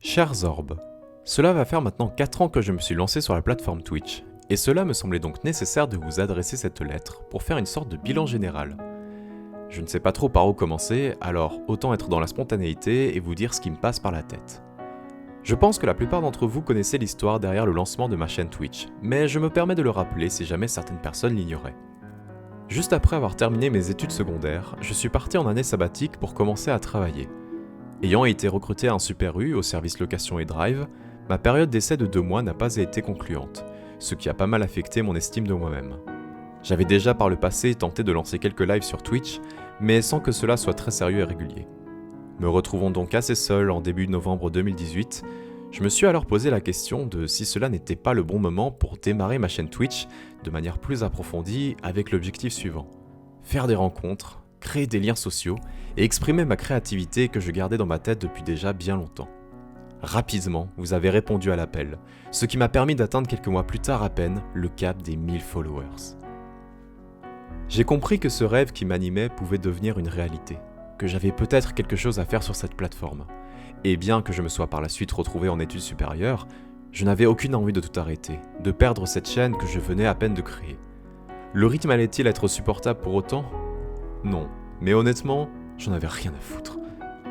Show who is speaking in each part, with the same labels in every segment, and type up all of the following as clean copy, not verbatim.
Speaker 1: Chers Orb, cela va faire maintenant 4 ans que je me suis lancé sur la plateforme Twitch, et cela me semblait donc nécessaire de vous adresser cette lettre pour faire une sorte de bilan général. Je ne sais pas trop par où commencer, alors autant être dans la spontanéité et vous dire ce qui me passe par la tête. Je pense que la plupart d'entre vous connaissez l'histoire derrière le lancement de ma chaîne Twitch, mais je me permets de le rappeler si jamais certaines personnes l'ignoraient. Juste après avoir terminé mes études secondaires, je suis parti en année sabbatique pour commencer à travailler. Ayant été recruté à un Super U au service location et drive, ma période d'essai de 2 mois n'a pas été concluante, ce qui a pas mal affecté mon estime de moi-même. J'avais déjà par le passé tenté de lancer quelques lives sur Twitch, mais sans que cela soit très sérieux et régulier. Me retrouvant donc assez seul en début novembre 2018, je me suis alors posé la question de si cela n'était pas le bon moment pour démarrer ma chaîne Twitch de manière plus approfondie avec l'objectif suivant: faire des rencontres, créer des liens sociaux et exprimer ma créativité que je gardais dans ma tête depuis déjà bien longtemps. Rapidement, vous avez répondu à l'appel, ce qui m'a permis d'atteindre quelques mois plus tard à peine le cap des 1000 followers. J'ai compris que ce rêve qui m'animait pouvait devenir une réalité, que j'avais peut-être quelque chose à faire sur cette plateforme. Et bien que je me sois par la suite retrouvé en études supérieures, je n'avais aucune envie de tout arrêter, de perdre cette chaîne que je venais à peine de créer. Le rythme allait-il être supportable pour autant ? Non, mais honnêtement, j'en avais rien à foutre.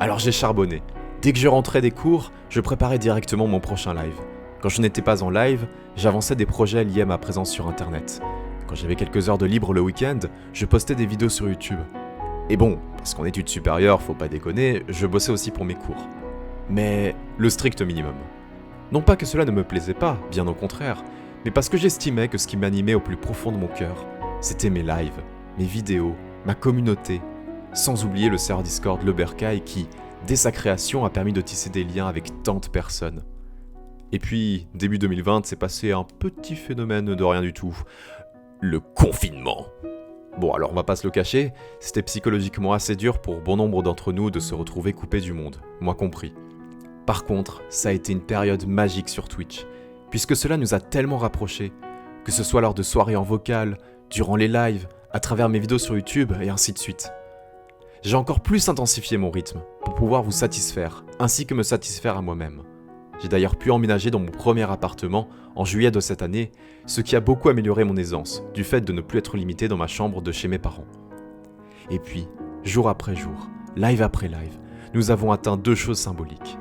Speaker 1: Alors j'ai charbonné. Dès que je rentrais des cours, je préparais directement mon prochain live. Quand je n'étais pas en live, j'avançais des projets liés à ma présence sur internet. Quand j'avais quelques heures de libre le week-end, je postais des vidéos sur YouTube. Et bon, parce qu'en études supérieures, faut pas déconner, je bossais aussi pour mes cours. Mais le strict minimum. Non pas que cela ne me plaisait pas, bien au contraire, mais parce que j'estimais que ce qui m'animait au plus profond de mon cœur, c'était mes lives, mes vidéos, ma communauté, sans oublier le serveur Discord Le Bercail qui, dès sa création, a permis de tisser des liens avec tant de personnes. Et puis, début 2020, s'est passé un petit phénomène de rien du tout. Le confinement. Bon, alors on va pas se le cacher, c'était psychologiquement assez dur pour bon nombre d'entre nous de se retrouver coupés du monde, moi compris. Par contre, ça a été une période magique sur Twitch, puisque cela nous a tellement rapprochés, que ce soit lors de soirées en vocal, durant les lives, à travers mes vidéos sur YouTube et ainsi de suite. J'ai encore plus intensifié mon rythme pour pouvoir vous satisfaire, ainsi que me satisfaire à moi-même. J'ai d'ailleurs pu emménager dans mon premier appartement en juillet de cette année, ce qui a beaucoup amélioré mon aisance, du fait de ne plus être limité dans ma chambre de chez mes parents. Et puis, jour après jour, live après live, nous avons atteint 2 choses symboliques: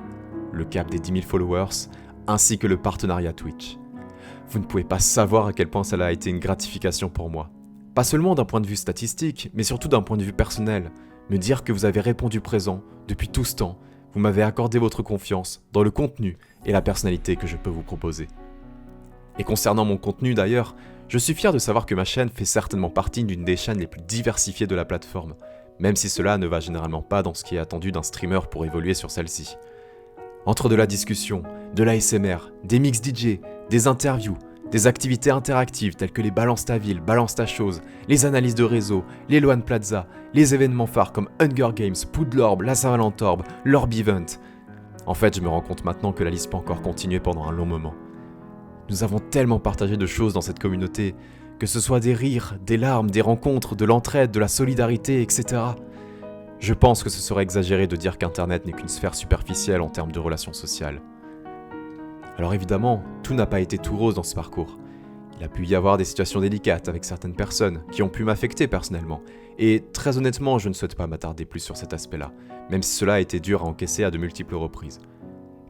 Speaker 1: le cap des 10 000 followers, ainsi que le partenariat Twitch. Vous ne pouvez pas savoir à quel point cela a été une gratification pour moi. Pas seulement d'un point de vue statistique, mais surtout d'un point de vue personnel. Me dire que vous avez répondu présent depuis tout ce temps, vous m'avez accordé votre confiance dans le contenu et la personnalité que je peux vous proposer. Et concernant mon contenu d'ailleurs, je suis fier de savoir que ma chaîne fait certainement partie d'une des chaînes les plus diversifiées de la plateforme, même si cela ne va généralement pas dans ce qui est attendu d'un streamer pour évoluer sur celle-ci. Entre de la discussion, de l'ASMR, des mix DJ, des interviews, des activités interactives telles que les Balance ta ville, Balance ta chose, les analyses de réseau, les Loan Plaza, les événements phares comme Hunger Games, Poudlorb, la Saint-Valentorb, l'Orb Event. En fait, je me rends compte maintenant que la liste peut encore continuer pendant un long moment. Nous avons tellement partagé de choses dans cette communauté, que ce soit des rires, des larmes, des rencontres, de l'entraide, de la solidarité, etc. Je pense que ce serait exagéré de dire qu'Internet n'est qu'une sphère superficielle en termes de relations sociales. Alors évidemment, tout n'a pas été tout rose dans ce parcours. Il a pu y avoir des situations délicates avec certaines personnes qui ont pu m'affecter personnellement, et très honnêtement, je ne souhaite pas m'attarder plus sur cet aspect-là, même si cela a été dur à encaisser à de multiples reprises.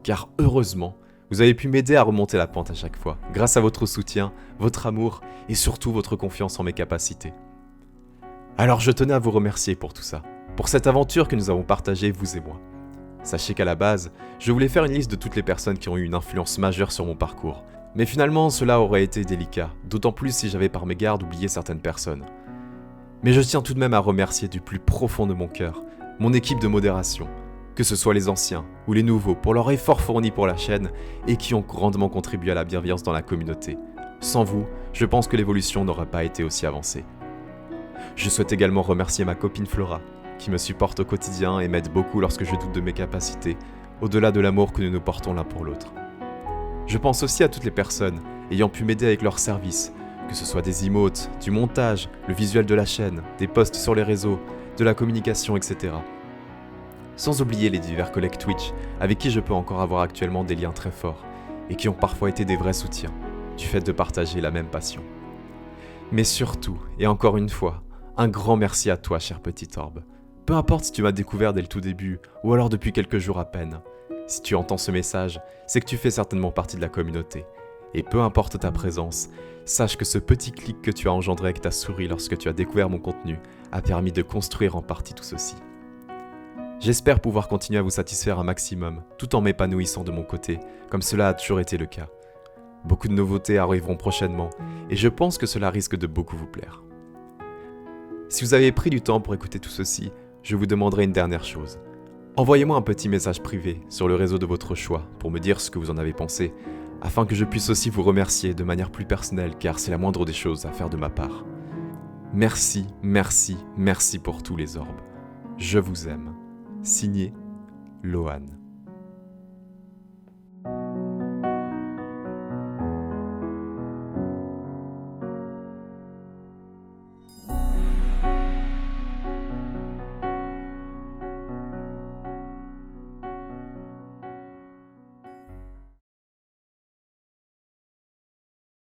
Speaker 1: Car heureusement, vous avez pu m'aider à remonter la pente à chaque fois, grâce à votre soutien, votre amour et surtout votre confiance en mes capacités. Alors je tenais à vous remercier pour tout ça, pour cette aventure que nous avons partagée vous et moi. Sachez qu'à la base, je voulais faire une liste de toutes les personnes qui ont eu une influence majeure sur mon parcours. Mais finalement, cela aurait été délicat, d'autant plus si j'avais par mégarde oublié certaines personnes. Mais je tiens tout de même à remercier du plus profond de mon cœur mon équipe de modération, que ce soit les anciens ou les nouveaux, pour leur effort fourni pour la chaîne et qui ont grandement contribué à la bienveillance dans la communauté. Sans vous, je pense que l'évolution n'aurait pas été aussi avancée. Je souhaite également remercier ma copine Flora, qui me supporte au quotidien et m'aide beaucoup lorsque je doute de mes capacités, au-delà de l'amour que nous nous portons l'un pour l'autre. Je pense aussi à toutes les personnes ayant pu m'aider avec leurs services, que ce soit des emotes, du montage, le visuel de la chaîne, des posts sur les réseaux, de la communication, etc. Sans oublier les divers collègues Twitch avec qui je peux encore avoir actuellement des liens très forts et qui ont parfois été des vrais soutiens du fait de partager la même passion. Mais surtout, et encore une fois, un grand merci à toi, cher petit orbe. Peu importe si tu m'as découvert dès le tout début ou alors depuis quelques jours à peine. Si tu entends ce message, c'est que tu fais certainement partie de la communauté. Et peu importe ta présence, sache que ce petit clic que tu as engendré avec ta souris lorsque tu as découvert mon contenu a permis de construire en partie tout ceci. J'espère pouvoir continuer à vous satisfaire un maximum, tout en m'épanouissant de mon côté, comme cela a toujours été le cas. Beaucoup de nouveautés arriveront prochainement, et je pense que cela risque de beaucoup vous plaire. Si vous avez pris du temps pour écouter tout ceci, je vous demanderai une dernière chose. Envoyez-moi un petit message privé sur le réseau de votre choix pour me dire ce que vous en avez pensé, afin que je puisse aussi vous remercier de manière plus personnelle, car c'est la moindre des choses à faire de ma part. Merci, merci, merci pour tous les orbes. Je vous aime. Signé Lohan.